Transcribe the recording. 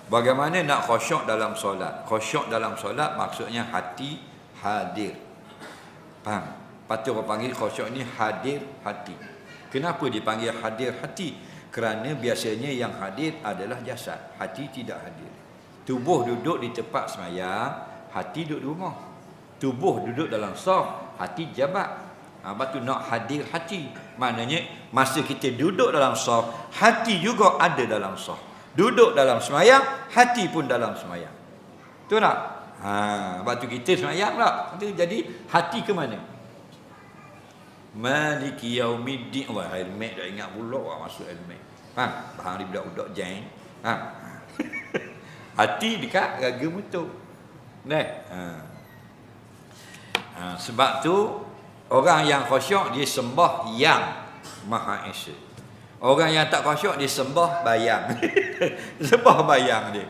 Bagaimana nak khusyuk dalam solat? Khusyuk dalam solat maksudnya hati hadir. Faham? Patut orang panggil khusyuk ni hadir hati. Kenapa dipanggil hadir hati? Kerana biasanya yang hadir adalah jasad, hati tidak hadir. Tubuh duduk di tempat semayang, hati duduk di rumah. Tubuh duduk dalam saf, hati jabat. Lepas tu nak hadir hati. Maknanya masa kita duduk dalam saf, hati juga ada dalam saf. Duduk dalam semayang, hati pun dalam semayang. Betul tak? Lepas tu kita semayang tak? Jadi hati ke mana? Maliki yaumiddin. Wah, helmet dah ingat pula masuk helmet. Bahang dia budak-budak jeng. Hati dekat raga motor. Sebab tu orang yang khusyuk dia sembah yang Maha Esa. Orang yang tak khusyuk dia sembah bayang. Sembah bayang dia.